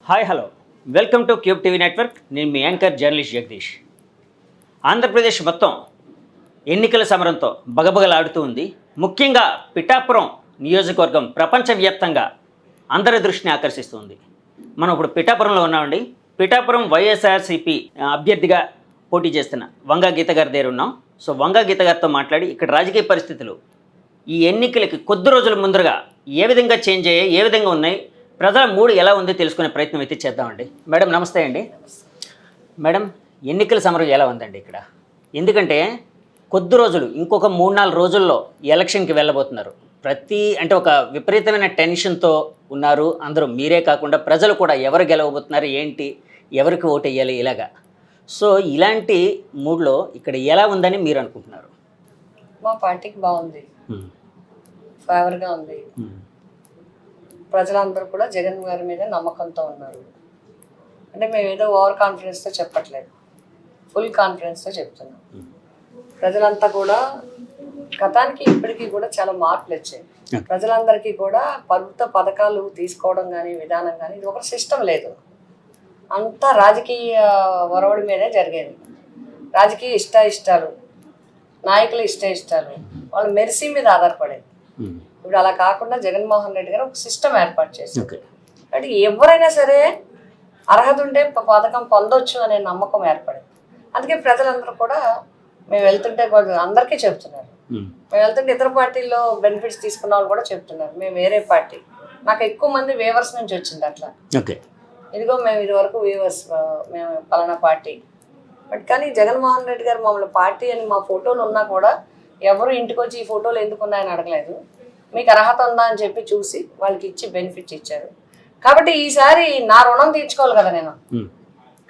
Hi hello welcome to cube TV network. నేను మీ anchor journalist Jagadish. Andhra Pradesh మొత్తం ఎన్నికల సమరంతో బగబగలాడుతూ ఉంది. ముఖ్యంగా పిఠాపురం నియోజకవర్గం ప్రపంచవ్యాప్తంగా అందరి దృష్టిని ఆకర్షిస్తుంది. మనం ఇప్పుడు పిఠాపురంలో ఉన్నామండి. పిఠాపురం వైఎస్ఆర్సీపీ అభ్యర్థిగా పోటీ చేస్తున్న వంగా గీత గారి దగ్గర ఉన్నాం. సో వంగా గీత గారితో మాట్లాడి ఇక్కడ రాజకీయ పరిస్థితులు ఈ ఎన్నికలకి కొద్ది రోజుల ముందరగా ఏ విధంగా చేంజ్ అయ్యాయి, ఏ విధంగా ఉన్నాయి, ప్రజల మూడు ఎలా ఉంది తెలుసుకునే ప్రయత్నం అయితే చేద్దామండి. మేడం నమస్తే అండి. మేడం, ఎన్నికల సమరం ఎలా ఉందండి ఇక్కడ? ఎందుకంటే కొద్ది రోజులు, ఇంకొక 3-4 రోజుల్లో ఎలక్షన్కి వెళ్ళబోతున్నారు. అంటే ఒక విపరీతమైన టెన్షన్తో ఉన్నారు అందరూ. మీరే కాకుండా ప్రజలు కూడా ఎవరు గెలవబోతున్నారు, ఏంటి, ఎవరికి ఓటు వేయాలి, ఇలాగా. సో ఇలాంటి మూడ్లో ఇక్కడ ఎలా ఉందని మీరు అనుకుంటున్నారు? మా పార్టీకి బాగుంది, ఫేవర్గా ఉంది. ప్రజలందరూ కూడా జగన్ గారి మీద నమ్మకంతో ఉన్నారు. అంటే మేము ఏదో ఓవర్ కాన్ఫిడెన్స్తో చెప్పట్లేదు, ఫుల్ కాన్ఫిడెన్స్తో చెప్తున్నాం. ప్రజలంతా కూడా గతానికి ఇప్పటికీ కూడా చాలా మార్పులు వచ్చాయి. ప్రజలందరికీ కూడా ప్రభుత్వ పథకాలు తీసుకోవడం కానీ, విధానం కానీ, ఇది ఒక సిస్టమ్ లేదు. అంతా రాజకీయ ఒరవడి మీదే జరిగేది. రాజకీయ ఇష్టాలు, నాయకుల ఇష్టాలు, వాళ్ళ మెరిసీ మీద ఆధారపడేది. ఇప్పుడు అలా కాకుండా జగన్మోహన్ రెడ్డి గారు ఒక సిస్టమ్ ఏర్పాటు చేశారు. అంటే ఎవరైనా సరే అర్హత ఉంటే పథకం పొందొచ్చు అనే నమ్మకం ఏర్పడింది. అందుకే ప్రజలందరూ కూడా మేము వెళ్తుంటే అందరికీ చెప్తున్నారు. మేము వెళ్తుంటే ఇతర పార్టీల్లో బెనిఫిట్స్ తీసుకున్న వాళ్ళు కూడా చెప్తున్నారు మేము వేరే పార్టీ. నాకు ఎక్కువ మంది వేవర్స్ నుంచి వచ్చింది అట్లా. ఇదిగో మేము ఇదివరకు వేవర్స్, మేము పలానా పార్టీ. బట్ కానీ జగన్మోహన్ రెడ్డి గారు మమ్మల్ని పార్టీ అని మా ఫోటోలు ఉన్నా కూడా ఎవరు ఇంటికి వచ్చి ఈ ఫోటోలు ఎందుకు ఉన్నాయని అడగలేదు. మీకు అర్హత ఉందా అని చెప్పి చూసి వాళ్ళకి ఇచ్చి బెనిఫిట్స్ ఇచ్చారు. కాబట్టి ఈసారి నా రుణం తీర్చుకోవాలి కదా నేను.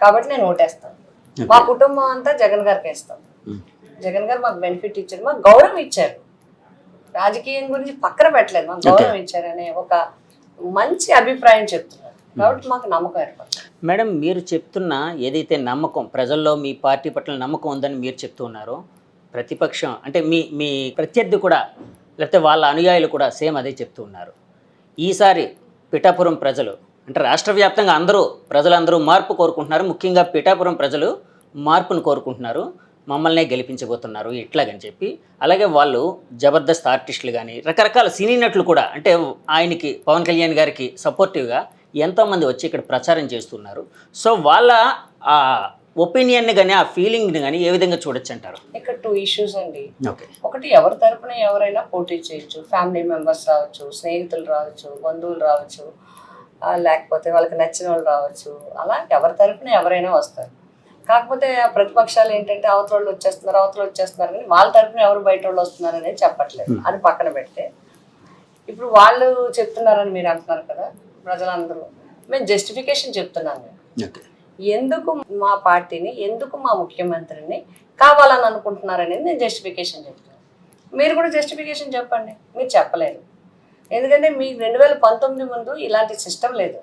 కాబట్టి నేను ఓటేస్తాను. మా కుటుంబం అంతా జగన్ గారికి వేస్తాం. జగన్ గారు మాకు బెనిఫిట్ ఇచ్చారు, మాకు గౌరవం ఇచ్చారు. రాజకీయం గురించి పక్కన పెట్టలేదు, మాకు గౌరవం ఇచ్చారనే ఒక మంచి అభిప్రాయం చెప్తున్నారు. కాబట్టి మాకు నమ్మకం ఏర్పడుతుంది. మేడం, మీరు చెప్తున్న ఏదైతే నమ్మకం, ప్రజల్లో మీ పార్టీ పట్ల నమ్మకం ఉందని మీరు చెప్తున్నారో, ప్రతిపక్షం అంటే మీ ప్రత్యర్థి కూడా, లేకపోతే వాళ్ళ అనుయాయులు కూడా సేమ్ అదే చెప్తూ ఉన్నారు. ఈసారి పిఠాపురం ప్రజలు అంటే రాష్ట్ర వ్యాప్తంగా ప్రజలందరూ మార్పు కోరుకుంటున్నారు. ముఖ్యంగా పిఠాపురం ప్రజలు మార్పును కోరుకుంటున్నారు, మమ్మల్నే గెలిపించబోతున్నారు ఇట్లాగని చెప్పి. అలాగే వాళ్ళు జబర్దస్త్ ఆర్టిస్టులు కానీ, రకరకాల సినీ నటులు కూడా, అంటే ఆయనకి, పవన్ కళ్యాణ్ గారికి సపోర్టివ్గా ఎంతోమంది వచ్చి ఇక్కడ ప్రచారం చేస్తున్నారు. సో వాళ్ళ ఒపీనియన్ని కానీ, ఆ ఫీలింగ్ని కానీ ఏ విధంగా చూడొచ్చు అంటారు? ఇక్కడ 2 ఇష్యూస్ అండి. ఒకటి, ఎవరి తరపున ఎవరైనా పోటీ చేయొచ్చు. ఫ్యామిలీ మెంబర్స్ రావచ్చు, స్నేహితులు రావచ్చు, బంధువులు రావచ్చు, లేకపోతే వాళ్ళకి నచ్చిన వాళ్ళు రావచ్చు. అలా ఎవరి తరపున ఎవరైనా వస్తారు. కాకపోతే ప్రతిపక్షాలు ఏంటంటే అవతల వచ్చేస్తున్నారు కానీ వాళ్ళ తరపున ఎవరు బయట వాళ్ళు వస్తున్నారు అనేది చెప్పట్లేదు. అది పక్కన పెడితే ఇప్పుడు వాళ్ళు చెప్తున్నారని మీరు అంటున్నారు కదా, ప్రజలందరూ. మేము జస్టిఫికేషన్ చెప్తున్నాను. ఎందుకు మా పార్టీని, ఎందుకు మా ముఖ్యమంత్రిని కావాలని అనుకుంటున్నారనేది నేను జస్టిఫికేషన్ చెప్తాను. మీరు కూడా జస్టిఫికేషన్ చెప్పండి. మీరు చెప్పలేరు. ఎందుకంటే మీ 2019 ముందు ఇలాంటి సిస్టమ్ లేదు.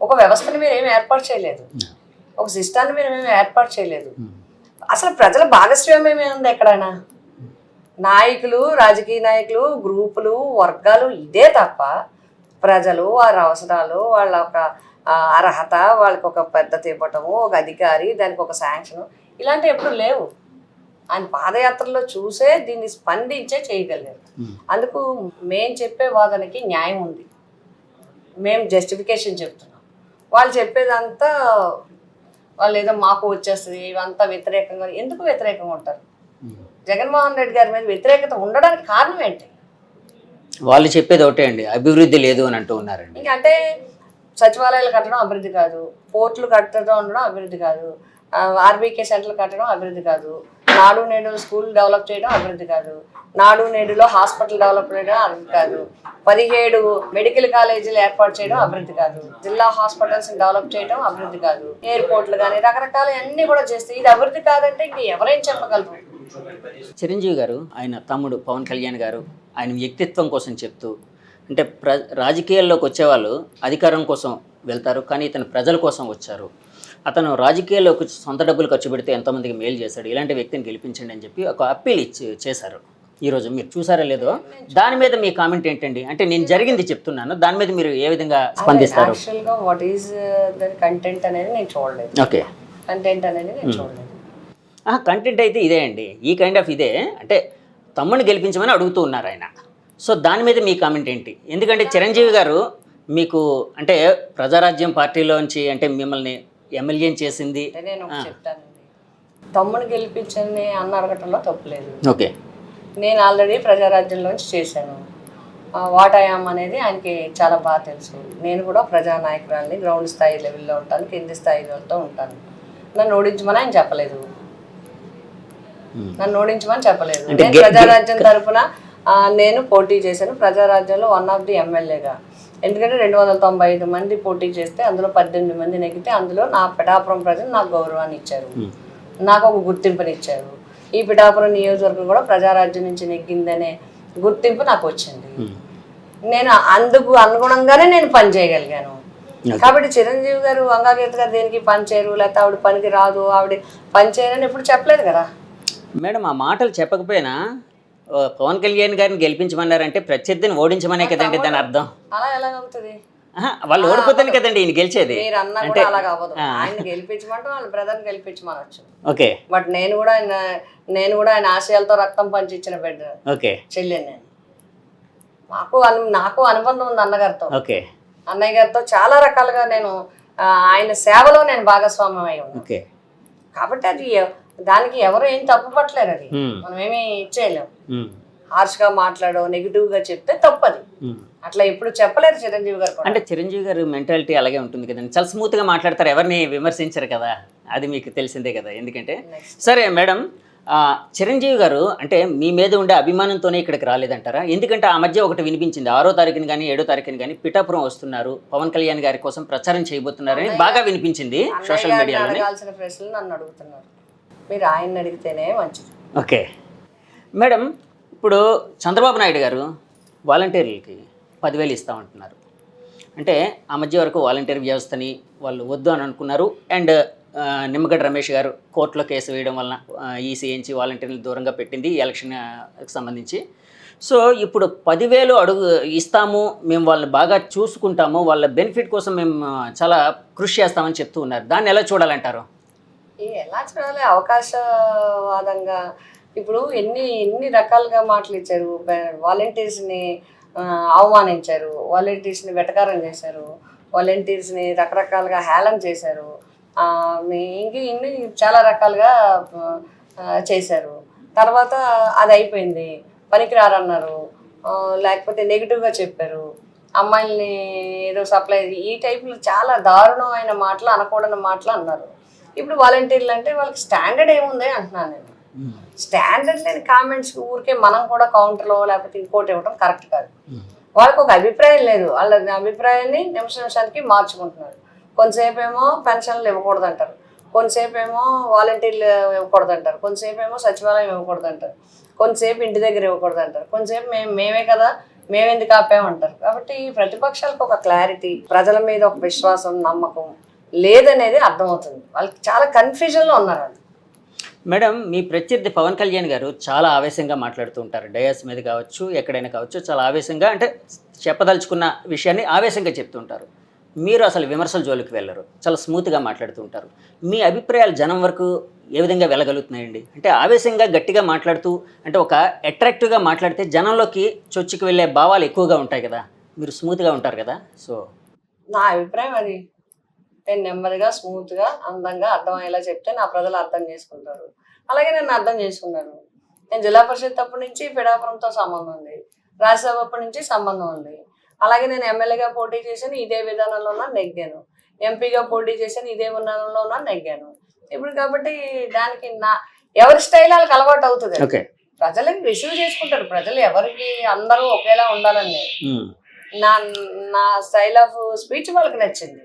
ఒక వ్యవస్థను మీరు ఏమి ఏర్పాటు చేయలేదు, ఒక సిస్టాన్ని మీరు ఏమి ఏర్పాటు చేయలేదు. అసలు ప్రజల భాగస్వామ్యం ఉంది ఎక్కడైనా? నాయకులు, రాజకీయ నాయకులు, గ్రూపులు, వర్గాలు, ఇదే తప్ప ప్రజలు, వారి అవసరాలు, వాళ్ళ ఒక అర్హత, వాళ్ళకి ఒక పెద్దత ఇవ్వటము, ఒక అధికారి, దానికి ఒక శాంక్షన్, ఇలాంటివి ఎప్పుడు లేవు. ఆయన పాదయాత్రలో చూసే దీన్ని స్పందించే చేయగలిగారు. అందుకు మేము చెప్పే వాదనకి న్యాయం ఉంది. మేము జస్టిఫికేషన్ చెప్తున్నాం. వాళ్ళు చెప్పేదంతా వాళ్ళు ఏదో మాకు వచ్చేస్తుంది, ఇవంతా వ్యతిరేకంగా. ఎందుకు వ్యతిరేకంగా ఉంటారు? జగన్మోహన్ రెడ్డి గారి మీద వ్యతిరేకత ఉండడానికి కారణం ఏంటి? వాళ్ళు చెప్పేది ఒకటే అండి, అభివృద్ధి లేదు అని అంటూ ఉన్నారండి. అంటే సచివాలయాలు కట్టడం అభివృద్ధి కాదు, పోర్టులు కట్టడం ఉండడం అభివృద్ధి కాదు, ఆర్బీకే సెంటర్లు కట్టడం అభివృద్ధి కాదు, నాడు నేడు స్కూల్ డెవలప్ చేయడం అభివృద్ధి కాదు, నాడు నేడులో హాస్పిటల్ డెవలప్ చేయడం అభివృద్ధి కాదు, 17 మెడికల్ కాలేజీలు ఏర్పాటు చేయడం అభివృద్ధి కాదు, జిల్లా హాస్పిటల్స్ డెవలప్ చేయడం అభివృద్ధి కాదు, ఎయిర్పోర్ట్లు కానీ రకరకాల అన్నీ కూడా చేస్తే ఇది అభివృద్ధి కాదంటే ఇంక ఎవరేం చెప్పగలరు? చిరంజీవి గారు, ఆయన తమ్ముడు పవన్ కళ్యాణ్ గారు, ఆయన వ్యక్తిత్వం కోసం చెప్తూ, అంటే రాజకీయాల్లోకి వచ్చేవాళ్ళు అధికారం కోసం వెళ్తారు, కానీ ఇతను ప్రజల కోసం వచ్చారు, అతను రాజకీయాల్లోకి సొంత డబ్బులు ఖర్చు పెడితే ఎంతోమందికి మేలు చేశాడు, ఇలాంటి వ్యక్తిని గెలిపించండి అని చెప్పి ఒక అప్పీల్ చేశారు ఈరోజు మీరు చూసారా లేదో దాని మీద మీ కామెంట్ ఏంటండి? అంటే నేను జరిగింది చెప్తున్నాను, దాని మీద మీరు ఏ విధంగా స్పందిస్తారు? యాక్చువల్గా వాట్ ఈజ్ దాని కంటెంట్ అనేది నేను చూడలేదు. ఓకే, కంటెంట్ అనేది నేను చూడలేదు. కంటెంట్ అయితే ఇదే అండి, ఈ కైండ్ ఆఫ్ ఇదే. అంటే తమ్ముడిని గెలిపించమని అడుగుతూ ఉన్నారు ఆయన. సో దాని మీద మీ కామెంట్ ఏంటి? ఎందుకంటే చిరంజీవి గారు మీకు అంటే ప్రజారాజ్యం పార్టీలోంచి అంటే మిమ్మల్ని ఎమ్మెల్యేని చేసింది. అంటే నేను ఒకటి చెప్తానండి, తమ్ముని గెలిపించని అన్న అడగటంలో తప్పులేదు. ఓకే, నేను ఆల్రెడీ ప్రజారాజ్యంలోంచి చేశాను. వాట్ ఐయామ్ అనేది ఆయనకి చాలా బాగా తెలుసు. నేను కూడా ప్రజానాయకురాలని, గ్రౌండ్ స్థాయి లెవెల్లో ఉంటాను, కింది స్థాయిలతో ఉంటాను. నన్ను ఓడించమని ఆయన చెప్పలేదు. నన్ను ఓడించమని చెప్పలేదు. నేను ప్రజారాజ్యం తరఫున నేను పోటీ చేశాను. ప్రజారాజ్యంలో వన్ ఆఫ్ ది ఎమ్మెల్యేగా. ఎందుకంటే 295 మంది పోటీ చేస్తే అందులో 18 మంది నెగ్గితే అందులో నా పిఠాపురం ప్రజలు నాకు గౌరవాన్ని ఇచ్చారు, నాకు ఒక గుర్తింపునిచ్చారు. ఈ పిఠాపురం నియోజకవర్గం కూడా ప్రజారాజ్యం నుంచి నెగ్గిందనే గుర్తింపు నాకు వచ్చింది. నేను అందుకు అనుగుణంగానే నేను పని చేయగలిగాను. కాబట్టి చిరంజీవి గారు, వంగాగీత గారు దేనికి పని చేయరు, లేకపోతే ఆవిడ పనికి రాదు, ఆవిడ పని చేయరని ఎప్పుడు చెప్పలేదు కదా మేడం. ఆ మాటలు చెప్పకపోయినా పవన్ కళ్యాణ్ గారిని గెలిపించమన్నారంటే ప్రత్యర్థిని ఓడించమనే కదండి దాని అర్థం. అలా ఎలాగవుతుంది? వాళ్ళు ఓడిపోతాను కదండి ఈయన గెలిచేది. మీరు అన్నా కూడా అలాగ అవ్వదు. ఆయన గెలిపించమంటే వాళ్ళ బ్రదర్ని గెలిపించమనొచ్చు. ఓకే, బట్ నేను కూడా ఆయన ఆశయాలతో రక్తం పంచి ఇచ్చిన బిడ్డ. ఓకే, చెల్లెని నేను. నాకు అనుబంధం ఉంది అన్నగారితో. ఓకే, అన్నయ్య గారితో చాలా రకాలుగా నేను ఆయన సేవలో నేను భాగస్వామ్యం అయి ఉన్నాను. ఓకే. కాబట్టి అది దానికి ఎవరు ఏం తప్పు పట్టలేరు. అది మనం ఏమీ ఇచ్చేయలేము. హార్ష్గా మాట్లాడో నెగిటివ్గా చెప్తే తప్పది. అట్లా ఎప్పుడు చెప్పలేరు చిరంజీవి గారు. అంటే చిరంజీవి గారు మెంటాలిటీ అలాగే ఉంటుంది కదండి, చాలా స్మూత్గా మాట్లాడతారు, ఎవరిని విమర్శించరు కదా, అది మీకు తెలిసిందే కదా. ఎందుకంటే సరే మేడం, చిరంజీవి గారు అంటే మీ మీద ఉండే అభిమానంతోనే ఇక్కడికి రాలేదంటారా? ఎందుకంటే ఆ మధ్య ఒకటి వినిపించింది, 6వ తారీఖుని కానీ 7వ తారీఖుని కానీ పిఠాపురం వస్తున్నారు, పవన్ కళ్యాణ్ గారి కోసం ప్రచారం చేయబోతున్నారని బాగా వినిపించింది సోషల్ మీడియాలో. అడగాల్సిన ప్రశ్నలు నన్ను అడుగుతున్నారు, మీరు ఆయన్ని అడిగితేనే మంచిది. ఓకే మేడం, ఇప్పుడు చంద్రబాబు నాయుడు గారు వాలంటీర్లకి 10,000 ఇస్తామంటున్నారు. అంటే ఆ మధ్య వరకు వాలంటీర్ వ్యవస్థని వాళ్ళు వద్దు అని అనుకున్నారు. అండ్ నిమ్మగడ్డ రమేష్ గారు కోర్టులో కేసు వేయడం వలన ఈసీఎంచి వాలంటీర్లు దూరంగా పెట్టింది ఈ ఎలక్షన్కి సంబంధించి. సో ఇప్పుడు 10,000 ఇస్తాము, మేము వాళ్ళని బాగా చూసుకుంటాము, వాళ్ళ బెనిఫిట్ కోసం మేము చాలా కృషి చేస్తామని చెప్తూ ఉన్నారు. దాన్ని ఎలా చూడాలంటారు? ఎలా చూడాలి? అవకాశవాదంగా ఇప్పుడు ఎన్ని రకాలుగా మాటలు ఇచ్చారు. వాలంటీర్స్ని అవమానించారు, వాలంటీర్స్ని వెటకారం చేశారు, వాలంటీర్స్ని రకరకాలుగా హేళన చేశారు, ఇన్ని చాలా రకాలుగా చేశారు. తర్వాత అది అయిపోయింది, పనికిరారన్నారు, లేకపోతే నెగిటివ్గా చెప్పారు, అమ్మాయిల్ని ఏదో సప్లై, ఈ టైపులో చాలా దారుణమైన మాటలు, అనకూడని మాటలు అన్నారు. ఇప్పుడు వాలంటీర్లు అంటే వాళ్ళకి స్టాండర్డ్ ఏముంది అంటున్నాను నేను. స్టాండర్డ్ లేని కామెంట్స్ ఊరికే మనం కూడా కౌంటర్లో లేకపోతే ఇంకోటి ఇవ్వడం కరెక్ట్ కాదు. వాళ్ళకి ఒక అభిప్రాయం లేదు, వాళ్ళ అభిప్రాయాన్ని నిమిషానికి మార్చుకుంటున్నారు. కొంతసేపు ఏమో పెన్షన్లు ఇవ్వకూడదు అంటారు, కొంతసేపు ఏమో వాలంటీర్లు ఇవ్వకూడదు అంటారు, కొంతసేపు ఏమో సచివాలయం ఇవ్వకూడదు అంటారు, కొంతసేపు ఇంటి దగ్గర ఇవ్వకూడదు అంటారు, కొంతసేపు మేమే కదా మేమెందుకు ఆపామంటారు. కాబట్టి ప్రతిపక్షాలకు ఒక క్లారిటీ, ప్రజల మీద ఒక విశ్వాసం, నమ్మకం లేదనేది అర్థమవుతుంది. వాళ్ళకి చాలా కన్ఫ్యూజన్లో ఉన్నారు వాళ్ళు. మేడం, మీ ప్రత్యర్థి పవన్ కళ్యాణ్ గారు చాలా ఆవేశంగా మాట్లాడుతూ ఉంటారు, డయాస్ మీద కావచ్చు, ఎక్కడైనా కావచ్చు, చాలా ఆవేశంగా అంటే చెప్పదలుచుకున్న విషయాన్ని ఆవేశంగా చెప్తూ ఉంటారు. మీరు అసలు విమర్శల జోలికి వెళ్ళరు, చాలా స్మూత్గా మాట్లాడుతూ ఉంటారు. మీ అభిప్రాయాలు జనం వరకు ఏ విధంగా వెళ్ళగలుగుతున్నాయండి? అంటే ఆవేశంగా గట్టిగా మాట్లాడుతూ అంటే ఒక అట్రాక్టివ్గా మాట్లాడితే జనంలోకి చొచ్చుకు వెళ్ళే భావాలు ఎక్కువగా ఉంటాయి కదా, మీరు స్మూత్గా ఉంటారు కదా. సో నా అభిప్రాయం అది. నేను నెమ్మదిగా, స్మూత్గా, అందంగా అర్థమయ్యేలా చెప్తే నా ప్రజలు అర్థం చేసుకుంటారు. అలాగే నన్ను అర్థం చేసుకున్నారు. నేను జిల్లా పరిషత్ అప్పటి నుంచి పిఠాపురంతో సంబంధం ఉంది, రాజ్యసభ అప్పటి నుంచి సంబంధం ఉంది. అలాగే నేను ఎమ్మెల్యేగా పోటీ చేశాను, ఇదే విధానంలో నెగ్గాను. ఎంపీగా పోటీ చేశాను, ఇదే విధానంలో నెగ్గాను. ఇప్పుడు కాబట్టి దానికి ఎవరి స్టైల్ వాళ్ళకి అలవాటు అవుతుంది. ప్రజలకి రిసీవ్ చేసుకుంటారు. ప్రజలు ఎవరికి అందరూ ఒకేలా ఉండాలని నా స్టైల్ ఆఫ్ స్పీచ్ వాళ్ళకి నచ్చింది.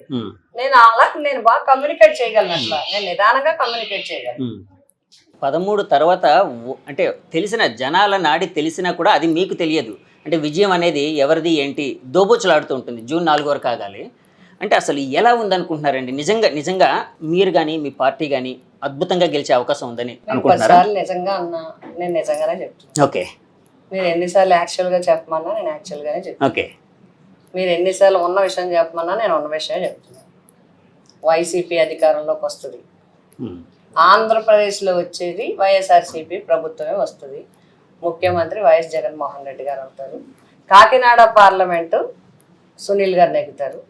నేను బాగా కమ్యూనికేట్ చేయగలను. అట్లా నేను నిదానంగా కమ్యూనికేట్ చేయగలను. 13 తర్వాత అంటే తెలిసిన జనాల నాడి తెలిసినా కూడా అది మీకు తెలియదు. అంటే విజయం అనేది ఎవరిది ఏంటి దోబూచులాడుతూ ఉంటుంది. జూన్ 4 వరకు ఆగాలి అంటే అసలు ఎలా ఉందనుకుంటున్నారండి? నిజంగా మీరు కానీ మీ పార్టీ కానీ అద్భుతంగా గెలిచే అవకాశం ఉందని అనుకుంటున్నారా? నిజంగా అన్నా, నేను నిజంగానే చెప్తాను. ఓకే, మీరు ఎన్నిసార్లు యాక్చువల్గా చెప్పమన్నా నేను యాక్చువల్గానే చెప్తాను. ఓకే. మీరు ఎన్నిసార్లు ఉన్న విషయం చెప్పమన్నా నేను ఉన్న విషయమే చెప్తున్నాను. వైసీపీ అధికారంలోకి వస్తుంది, ఆంధ్రప్రదేశ్లో వచ్చేది వైఎస్ఆర్సీపీ ప్రభుత్వమే వస్తుంది, ముఖ్యమంత్రి వైఎస్ జగన్మోహన్ రెడ్డి గారు అవుతారు, కాకినాడ పార్లమెంటు సునీల్ గారు నెగ్గుతారు,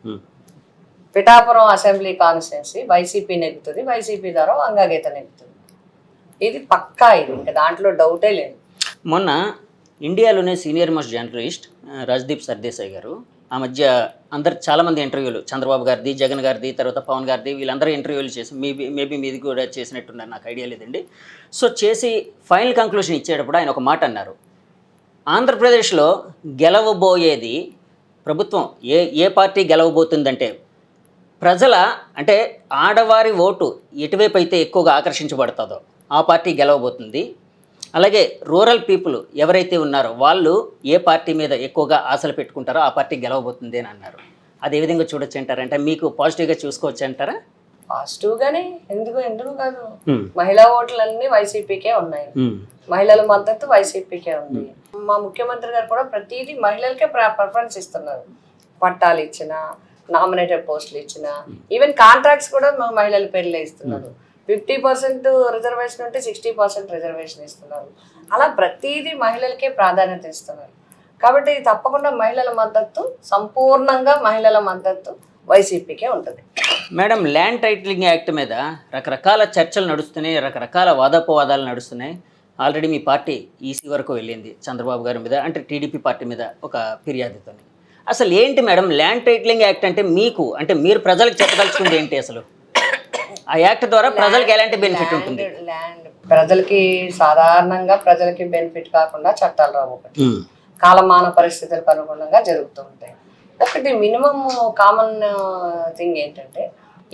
పిఠాపురం అసెంబ్లీ కాన్స్టిట్యున్సీ వైసీపీ నెగ్గుతుంది, వైసీపీ ద్వారా వంగాగీత నెగ్గుతుంది. ఇది పక్కా, ఇది ఇంకా దాంట్లో డౌటే లేదు. మొన్న ఇండియాలోనే senior most journalist Rajdeep Sardesai గారు ఆ మధ్య చాలామంది ఇంటర్వ్యూలు, చంద్రబాబు గారిది, జగన్ గారిది, తర్వాత పవన్ గారిది, వీళ్ళందరూ ఇంటర్వ్యూలు చేసి మేబీ మీది కూడా చేసినట్టున్నారు, నాకు ఐడియా లేదండి. సో చేసి ఫైనల్ కంక్లూషన్ ఇచ్చేటప్పుడు ఆయన ఒక మాట అన్నారు, ఆంధ్రప్రదేశ్లో గెలవబోయేది ప్రభుత్వం ఏ పార్టీ గెలవబోతుందంటే అంటే ఆడవారి ఓటు ఎటువైపు అయితే ఎక్కువగా ఆకర్షించబడుతుందో ఆ పార్టీ గెలవబోతుంది. అలాగే రూరల్ పీపుల్ ఎవరైతే ఉన్నారో వాళ్ళు ఏ పార్టీ మీద ఎక్కువగా ఆశలు పెట్టుకుంటారో ఆ పార్టీ గెలవబోతుంది అని అన్నారు. అది ఏ విధంగా చూడొచ్చు అంటారా? అంటే మీకు పాజిటివ్గా చూసుకోవచ్చు అంటారా? పాజిటివ్గానే, ఎందుకు కాదు. మహిళా ఓట్లన్నీ వైసీపీకే ఉన్నాయి, మహిళల మద్దతు వైసీపీకే ఉంది. మా ముఖ్యమంత్రి గారు కూడా ప్రతిదీ మహిళలకే ప్రిఫరెన్స్ ఇస్తున్నారు. పట్టాలు ఇచ్చిన, నామినేటెడ్ పోస్టులు ఇచ్చిన, ఈవెన్ కాంట్రాక్ట్స్ కూడా మా మహిళల పేర్లే ఇస్తున్నారు. 50% రిజర్వేషన్ ఉంటే 60% రిజర్వేషన్ ఇస్తున్నారు. అలా ప్రతిదీ మహిళలకే ప్రాధాన్యత ఇస్తున్నారు. కాబట్టి తప్పకుండా మహిళల మద్దతు, సంపూర్ణంగా మహిళల మద్దతు వైసీపీకే ఉంటుంది. మేడం, ల్యాండ్ టైటిలింగ్ యాక్ట్ మీద రకరకాల చర్చలు నడుస్తున్నాయి, రకరకాల వాదోపవాదాలు నడుస్తున్నాయి. ఆల్రెడీ మీ పార్టీ ఈసీ వరకు వెళ్ళింది చంద్రబాబు గారి మీద, అంటే టీడీపీ పార్టీ మీద ఒక ఫిర్యాదుతో. అసలు ఏంటి మేడం ల్యాండ్ టైటిలింగ్ యాక్ట్ అంటే? మీరు ప్రజలకు చెప్పదలుచుకుంది ఏంటి అసలు? ఆ యాక్ట్ ద్వారా ప్రజలకు ఎలాంటి బెనిఫిట్ ఉంటుంది? ల్యాండ్ ప్రజలకి సాధారణంగా ప్రజలకి బెనిఫిట్ కాకుండా చట్టాలు రావు. ఒకటి కాలమాన పరిస్థితులకు అనుగుణంగా జరుగుతూ ఉంటాయి. ఒకటి మినిమం కామన్ థింగ్ ఏంటంటే,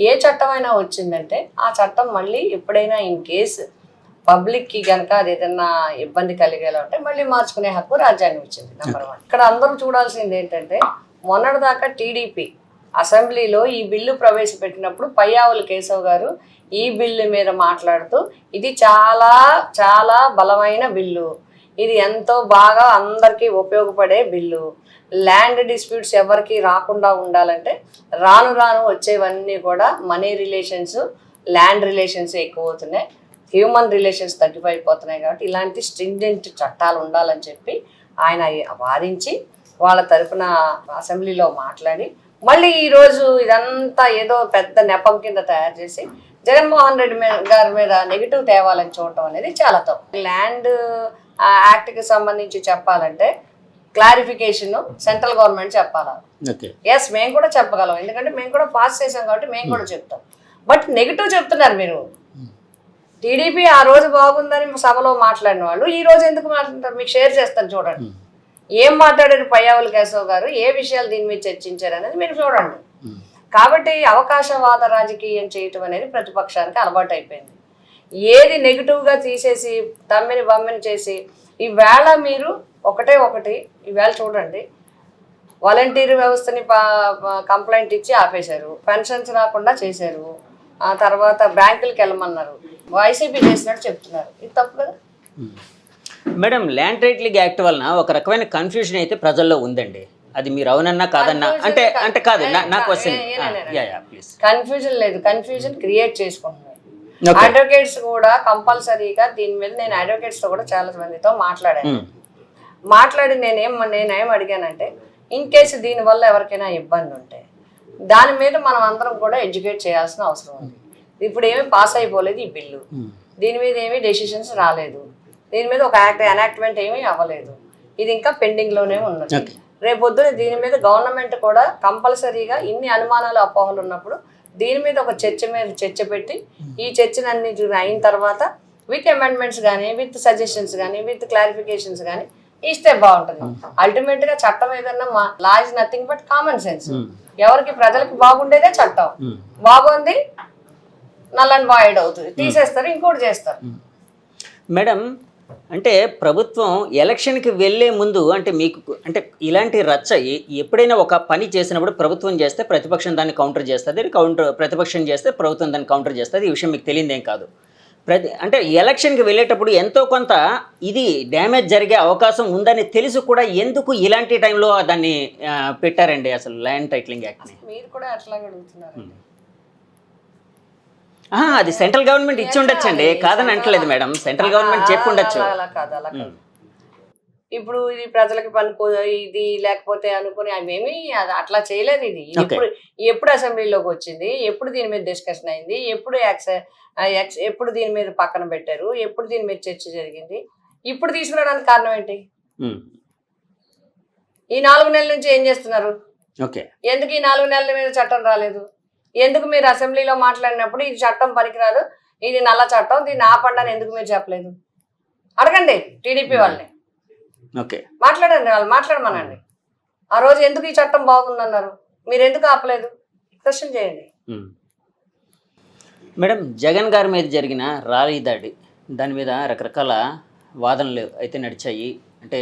ఏ చట్టం అయినా వచ్చిందంటే ఆ చట్టం మళ్ళీ ఎప్పుడైనా ఇన్ కేసు పబ్లిక్కి కనుక అది ఏదైనా ఇబ్బంది కలిగేలా ఉంటే మళ్ళీ మార్చుకునే హక్కు రాజ్యాంగం ఇచ్చింది. నెంబర్ 1. ఇక్కడ అందరూ చూడాల్సింది ఏంటంటే, మొన్నటిదాకా టీడీపీ అసెంబ్లీలో ఈ బిల్లు ప్రవేశపెట్టినప్పుడు పయ్యావుల కేశవ్ గారు ఈ బిల్లు మీద మాట్లాడుతూ ఇది చాలా చాలా బలమైన బిల్లు, ఇది ఎంతో బాగా అందరికీ ఉపయోగపడే బిల్లు, ల్యాండ్ డిస్ప్యూట్స్ ఎవరికి రాకుండా ఉండాలంటే రాను రాను వచ్చేవన్నీ కూడా మనీ రిలేషన్స్, ల్యాండ్ రిలేషన్స్ ఎక్కువ అవుతున్నాయి, హ్యూమన్ రిలేషన్స్ తగ్గిపోతున్నాయి. కాబట్టి ఇలాంటి స్ట్రింజెంట్ చట్టాలు ఉండాలని చెప్పి ఆయన వాదించి వాళ్ళ తరఫున అసెంబ్లీలో మాట్లాడి, మళ్ళీ ఈరోజు ఇదంతా ఏదో పెద్ద నెపం కింద తయారు చేసి జగన్మోహన్ రెడ్డి గారి మీద నెగిటివ్ తేవాలని చూడటం అనేది చాలా తప్పు. ల్యాండ్ యాక్ట్కి సంబంధించి చెప్పాలంటే క్లారిఫికేషన్ సెంట్రల్ గవర్నమెంట్ చెప్పాలి. ఎస్, మేము కూడా చెప్పగలం, ఎందుకంటే మేము కూడా పాస్ చేసాం కాబట్టి మేము కూడా చెప్తాం. బట్ నెగిటివ్ చెప్తున్నారు మీరు. టీడీపీ ఆ రోజు బాగుందని సభలో మాట్లాడిన వాళ్ళు ఈ రోజు ఎందుకు మాట్లాడతారు? మీకు షేర్ చేస్తాను, చూడండి ఏం మాట్లాడారు పయ్యావుల కేశవ్ గారు, ఏ విషయాలు దీని మీద చర్చించారు అనేది మీరు చూడండి. కాబట్టి అవకాశవాద రాజకీయం చేయటం అనేది ప్రతిపక్షానికి అలవాటు అయిపోయింది. ఏది నెగిటివ్గా తీసేసి తమ్మిని బమ్మిని చేసి, ఈవేళ మీరు ఒకటి ఈవేళ చూడండి, వాలంటీర్ వ్యవస్థని కంప్లైంట్ ఇచ్చి ఆపేశారు, పెన్షన్స్ రాకుండా చేశారు, ఆ తర్వాత బ్యాంకులకు వెళ్ళమన్నారు, వైసీపీ చేసినట్టు చెప్తున్నారు. ఇది తప్పు కదా మేడం? ల్యాండ్ టైటిలింగ్ యాక్ట్ వలన ఒక రకమైన కన్ఫ్యూజన్ అయితే ప్రజల్లో ఉందండి. అది మీరు అవునన్నా కాదన్నా అంటే కాదు, నా క్వశ్చన్. కన్ఫ్యూజన్ లేదు, కన్ఫ్యూజన్ క్రియేట్ చేసుకుంటున్నారు. అడ్వకేట్స్ కూడా కంపల్సరీగా దీని మీద, నేను అడ్వకేట్స్ తో కూడా చాలా మందితో మాట్లాడి నేనేం అడిగానంటే, ఇన్ కేసు దీనివల్ల ఎవరికైనా ఇబ్బంది ఉంటే దాని మీద మనం అందరం కూడా ఎడ్యుకేట్ చేయాల్సిన అవసరం ఉంది. ఇప్పుడు ఏమీ పాస్ అయిపోలేదు ఈ బిల్లు, దీని మీద ఏమీ డెసిషన్స్ రాలేదు, దీని మీద ఒక ఎనాక్ట్మెంట్ ఏమీ అవ్వలేదు, ఇది ఇంకా పెండింగ్లోనే ఉన్నది. రేపొద్దున దీని మీద గవర్నమెంట్ కూడా కంపల్సరీగా ఇన్ని అనుమానాలు అపోహలు ఉన్నప్పుడు దీని మీద ఒక చర్చ పెట్టి, ఈ చర్చలన్నీ అయిన తర్వాత విత్ అమెండ్మెంట్స్ కానీ, విత్ సజెషన్స్ కానీ, విత్ క్లారిఫికేషన్స్ కానీ ఇస్తే బాగుంటుంది. అల్టిమేట్ గా చట్టం ఏదన్నా law is nothing but common sense. ఎవరికి ప్రజలకు బాగుండేదే చట్టం, బాగుంది నల్ అండ్ వాయిడ్ అవుతుంది, తీసేస్తారు, ఇంకోటి చేస్తారు. మేడం, అంటే ప్రభుత్వం ఎలక్షన్కి వెళ్ళే ముందు అంటే ఇలాంటి రచ్చ ఎప్పుడైనా ఒక పని చేసినప్పుడు ప్రభుత్వం చేస్తే ప్రతిపక్షం దాన్ని కౌంటర్ చేస్తుంది, ప్రతిపక్షం చేస్తే ప్రభుత్వం దాన్ని కౌంటర్ చేస్తుంది. ఈ విషయం మీకు తెలియదేం కాదు. అంటే ఎలక్షన్కి వెళ్ళేటప్పుడు ఎంతో కొంత ఇది డ్యామేజ్ జరిగే అవకాశం ఉందని తెలిసి కూడా ఎందుకు ఇలాంటి టైంలో దాన్ని పెట్టారండి అసలు ల్యాండ్ టైటిలింగ్ యాక్ట్ని? మీరు కూడా అట్లాగే అడుగుతున్నారు. అది సెంట్రల్ గవర్నమెంట్ ఇచ్చి ఉండొచ్చండి, కాదని అంటలేదు మేడం. సెంట్రల్ గవర్నమెంట్ చెప్పి ఉండొచ్చు. అలా కాదు. ఇప్పుడు ఇది ప్రజలకు పనుకో ఇది లేకపోతే అనుకుని అవేమి అట్లా చేయలేదు. ఇది ఎప్పుడు అసెంబ్లీలోకి వచ్చింది, ఎప్పుడు దీని మీద డిస్కషన్ అయింది, ఎప్పుడు దీని మీద పక్కన పెట్టారు, ఎప్పుడు దీని మీద చర్చ జరిగింది, ఇప్పుడు తీసుకురావడానికి కారణం ఏంటి? ఈ 4 నెలల నుంచి ఏం చేస్తున్నారు? ఎందుకు ఈ 4 నెలల మీద చట్టం రాలేదు? ఎందుకు మీరు అసెంబ్లీలో మాట్లాడినప్పుడు ఇది చట్టం పనికిరాదు, ఇది నల్ల చట్టం, దీన్ని ఆపండి అని ఎందుకు మీరు చెప్పలేదు? అడగండి టీడీపీ వాళ్ళని, మాట్లాడండి, వాళ్ళు మాట్లాడమనండి. ఆ రోజు ఎందుకు ఈ చట్టం బాగుందన్నారు, మీరు ఎందుకు ఆపలేదు? క్వశ్చన్ చేయండి. మేడం, జగన్ గారి మీద జరిగిన రాలీ దాడి, దాని మీద రకరకాల వాదనలు అయితే నడిచాయి. అంటే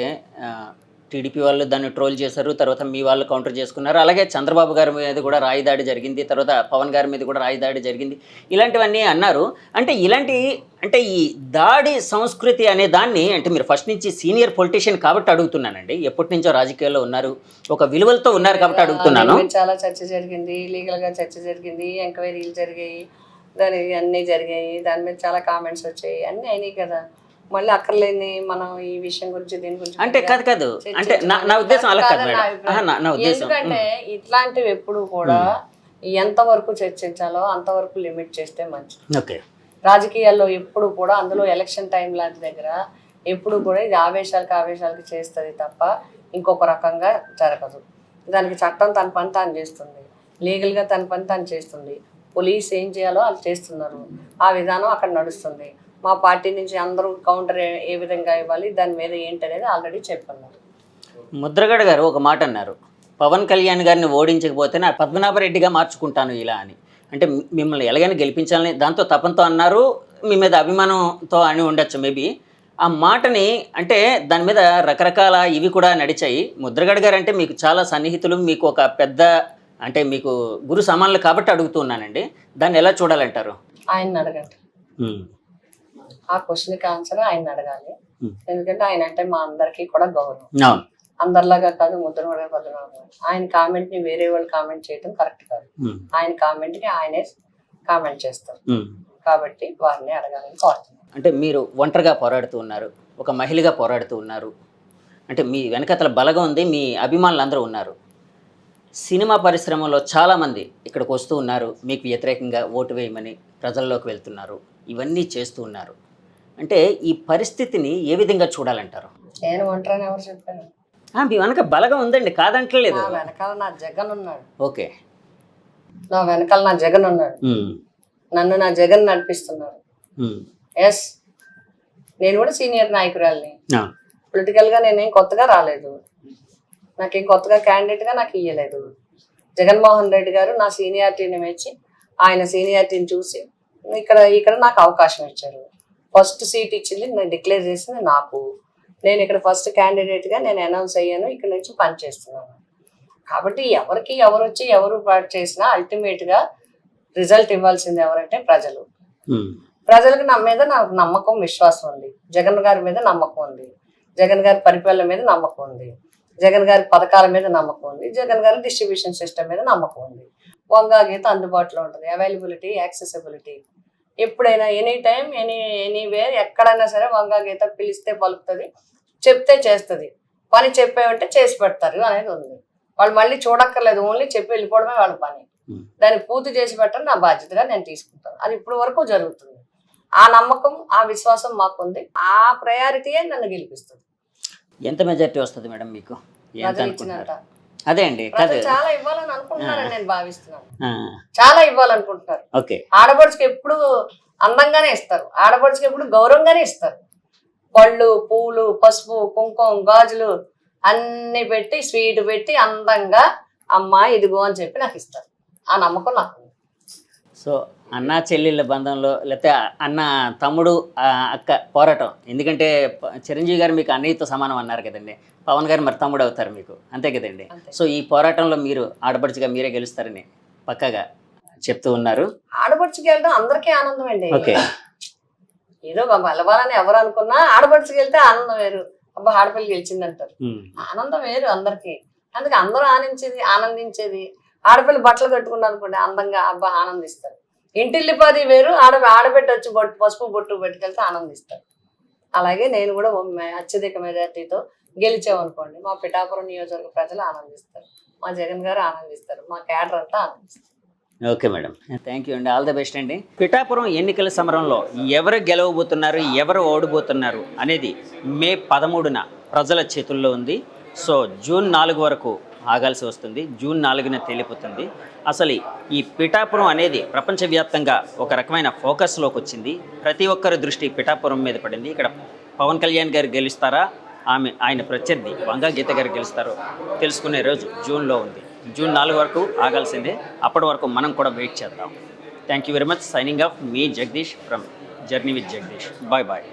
టీడీపీ వాళ్ళు దాన్ని ట్రోల్ చేశారు, తర్వాత మీ వాళ్ళు కౌంటర్ చేసుకున్నారు. అలాగే చంద్రబాబు గారి మీద కూడా రాయి దాడి జరిగింది, తర్వాత పవన్ గారి మీద కూడా రాయి దాడి జరిగింది, ఇలాంటివన్నీ అన్నారు. అంటే ఈ దాడి సంస్కృతి అనే దాన్ని, అంటే మీరు ఫస్ట్ నుంచి సీనియర్ పొలిటీషియన్ కాబట్టి అడుగుతున్నానండి, ఎప్పటి నుంచో రాజకీయాల్లో ఉన్నారు, ఒక విలువలతో ఉన్నారు కాబట్టి అడుగుతున్నాను. చాలా చర్చ జరిగింది, లీగల్గా చర్చ జరిగింది, ఎంక్వైరీలు జరిగాయి, దానికి అన్నీ జరిగాయి, దాని మీద చాలా కామెంట్స్ వచ్చాయి, అన్నీ అయినాయి కదా. మళ్ళీ అక్కర్లేని మనం ఈ విషయం గురించి దీని గురించి అంటే కాదు అంటే నా ఉద్దేశం అలా కాదు మేడం. నా ఉద్దేశం ఎందుకంటే ఇట్లాంటివి ఎప్పుడు కూడా ఎంతవరకు చర్చించాలో అంతవరకు లిమిట్ చేస్తే మంచిది. రాజకీయాల్లో ఎప్పుడు కూడా, అందులో ఎలక్షన్ టైం లాంటి దగ్గర ఎప్పుడు కూడా ఇది ఆవేశాలకి చేస్తుంది తప్ప ఇంకొక రకంగా జరగదు. దానికి చట్టం తన పని తాను చేస్తుంది, లీగల్గా తన పని తాను చేస్తుంది, పోలీస్ ఏం చేయాలో వాళ్ళు చేస్తున్నారు, ఆ విధానం అక్కడ నడుస్తుంది. మా పార్టీ నుంచి అందరూ కౌంటర్ ఏ విధంగా ఇవ్వాలి, దాని మీద ఏంటనేది ఆల్రెడీ చెప్పున్నారు. ముద్రగడ గారు ఒక మాట అన్నారు, పవన్ కళ్యాణ్ గారిని ఓడించకపోతే నా పద్మనాభరెడ్డిగా మార్చుకుంటాను ఇలా అని. అంటే మిమ్మల్ని ఎలాగైనా గెలిపించాలని దాంతో తపంతో అన్నారు, మీ మీద అభిమానంతో అని ఉండొచ్చు మేబీ. ఆ మాటని అంటే దాని మీద రకరకాల ఇవి కూడా నడిచాయి. ముద్రగడ గారు అంటే మీకు చాలా సన్నిహితులు, మీకు ఒక పెద్ద అంటే మీకు గురు సమానులు కాబట్టి అడుగుతున్నానండి, దాన్ని ఎలా చూడాలంటారు? ఆయన అడగండి, ఆ క్వశ్చన్కి ఆన్సర్ ఆయన అడగాలి. ఎందుకంటే ఆయన అంటే మా అందరికీ కూడా గౌరవం, అందరిలాగా కాదు, ముద్రగడ పద్మనాభం. ఆయన కామెంట్ ని వేరే వాళ్ళు కామెంట్ చేయడం కరెక్ట్ కాదు. ఆయన కామెంట్ కి ఆయనే కామెంట్ చేస్తారు, కాబట్టి వారిని అడగాలని కోరుతున్నాను. అంటే మీరు ఒంటరిగా పోరాడుతూ ఉన్నారు, ఒక మహిళగా పోరాడుతూ ఉన్నారు, అంటే మీ వెనకతల బలగా ఉంది, మీ అభిమానులు అందరూ ఉన్నారు. సినిమా పరిశ్రమలో చాలామంది ఇక్కడికి వస్తూ ఉన్నారు, మీకు వ్యతిరేకంగా ఓటు వేయమని ప్రజల్లోకి వెళ్తున్నారు, ఇవన్నీ చేస్తూ ఉన్నారు. అంటే ఈ పరిస్థితిని ఏ విధంగా చూడాలంటారు? నేను ఒంటరిని ఎవరు చెప్పాను? మీ వెనక బలగా ఉందండి, కాదంటలేదు. నా వెనకాల నా జగన్ ఉన్నాడు. ఓకే, నా వెనకాల నా జగన్ ఉన్నాడు, నన్ను నా జగన్ నడిపిస్తున్నారు. ఎస్, నేను కూడా సీనియర్ నాయకురాలిని. పొలిటికల్గా నేనేం కొత్తగా రాలేదు, నాకేం కొత్తగా క్యాండిడేట్గా నాకు ఇయ్యలేదు. జగన్మోహన్ రెడ్డి గారు నా సీనియారిటీని మెచ్చి, ఆయన సీనియారిటీని చూసి ఇక్కడ నాకు అవకాశం ఇచ్చారు. ఫస్ట్ సీట్ ఇచ్చింది, నేను డిక్లేర్ చేసింది నాకు. నేను ఇక్కడ ఫస్ట్ క్యాండిడేట్గా నేను అనౌన్స్ అయ్యాను, ఇక్కడ నుంచి పనిచేస్తున్నాను. కాబట్టి ఎవరు వచ్చి ఎవరు చేసినా అల్టిమేట్గా రిజల్ట్ ఇవ్వాల్సింది ఎవరంటే ప్రజలు. ప్రజలకు నా మీద నాకు నమ్మకం, విశ్వాసం ఉంది. జగన్ గారి మీద నమ్మకం ఉంది, జగన్ గారి పరిపాలన మీద నమ్మకం ఉంది, జగన్ గారి పథకాల మీద నమ్మకం ఉంది, జగన్ గారి డిస్ట్రిబ్యూషన్ సిస్టమ్ మీద నమ్మకం ఉంది. వంగా గీత అందుబాటులో ఉంటుంది, అవైలబిలిటీ, యాక్సెసిబిలిటీ. ఎప్పుడైనా ఎనీ టైం ఎనీవేర్ ఎక్కడైనా సరే వంగా గీత పిలిస్తే పలుకుతుంది, చెప్తే చేస్తుంది. పని చెప్పేమంటే చేసి పెడతారు అనేది ఉంది. వాళ్ళు మళ్ళీ చూడక్కర్లేదు, ఓన్లీ చెప్పి వెళ్ళిపోవడమే వాళ్ళ పని. దాన్ని పూర్తి చేసి పెట్టడం నా బాధ్యతగా నేను తీసుకుంటాను. అది ఇప్పుడు వరకు జరుగుతుంది. ఆ నమ్మకం, ఆ విశ్వాసం మాకుంది. ఆ ప్రయారిటీయే నన్ను గెలిపిస్తుంది. ఎంత మెజారిటీ వస్తుంది మేడం మీకు? అదే అండి, చాలా ఇవ్వాలని అనుకుంటున్నారని నేను భావిస్తున్నాను. చాలా ఇవ్వాలనుకుంటున్నారు. ఆడపడుచుకి ఎప్పుడు అందంగానే ఇస్తారు, ఆడపడుచుకి ఎప్పుడు గౌరవంగానే ఇస్తారు. పళ్ళు, పూలు, పసుపు, కుంకుమ, గాజులు అన్ని పెట్టి, స్వీట్ పెట్టి అందంగా అమ్మ ఇదిగో అని చెప్పి నాకు ఇస్తారు. ఆ నమ్మకం నాకు. సో అన్న చెల్లెళ్ళ బంధంలో, లేకపోతే అన్న తమ్ముడు అక్క పోరాటం, ఎందుకంటే చిరంజీవి గారు మీకు అన్నయ్యతో సమానం అన్నారు కదండి, పవన్ గారు మరి తమ్ముడు అవుతారు మీకు, అంతే కదండి. సో ఈ పోరాటంలో మీరు ఆడపడుచుగా మీరే గెలుస్తారని పక్కాగా చెప్తూ ఉన్నారు. ఆడపడుచుకి వెళ్ళడం అందరికీ ఆనందం అండి. ఓకే, ఏదో గెలవాలని ఎవరు అనుకున్నా ఆడపడుచుకి వెళ్తే ఆనందం వేరు. అబ్బా ఆడపిల్ల గెలిచింది అంటారు. ఆనందం వేరు అందరికి. అందుకే అందరూ ఆనందించేది ఆడపిల్ల బట్టలు కట్టుకున్నారు అనుకోండి అందంగా, అబ్బా ఆనందిస్తారు. ఇంటిల్లిపాది వేరు, ఆడబెట్టి వచ్చి పసుపు బొట్టు పెట్టుకెళ్తే ఆనందిస్తారు. అలాగే నేను కూడా అత్యధిక మెజార్టీతో గెలిచామనుకోండి మా పిఠాపురం నియోజకవర్గ ప్రజలు ఆనందిస్తారు, మా జగన్ గారు ఆనందిస్తారు, మా క్యాడర్ అంతా ఆనందిస్తారు. ఓకే మేడం, థ్యాంక్ యూ అండి, ఆల్ ద బెస్ట్ అండి. పిఠాపురం ఎన్నికల సమరంలో ఎవరు గెలవబోతున్నారు, ఎవరు ఓడిపోతున్నారు అనేది మే 13న ప్రజల చేతుల్లో ఉంది. సో జూన్ 4 వరకు ఆగాల్సి వస్తుంది. జూన్ 4న తేలిపోతుంది. అసలు ఈ పిఠాపురం అనేది ప్రపంచవ్యాప్తంగా ఒక రకమైన ఫోకస్లోకి వచ్చింది. ప్రతి ఒక్కరి దృష్టి పిఠాపురం మీద పడింది. ఇక్కడ పవన్ కళ్యాణ్ గారు గెలుస్తారా, ఆయన ప్రత్యర్థి వంగా గీత గారు గెలుస్తారో తెలుసుకునే రోజు జూన్లో ఉంది. జూన్ 4 వరకు ఆగాల్సిందే. అప్పటి వరకు మనం కూడా వెయిట్ చేద్దాం. Thank you very much. Signing off మీ Jagadish from journey with Jagadish. Bye bye.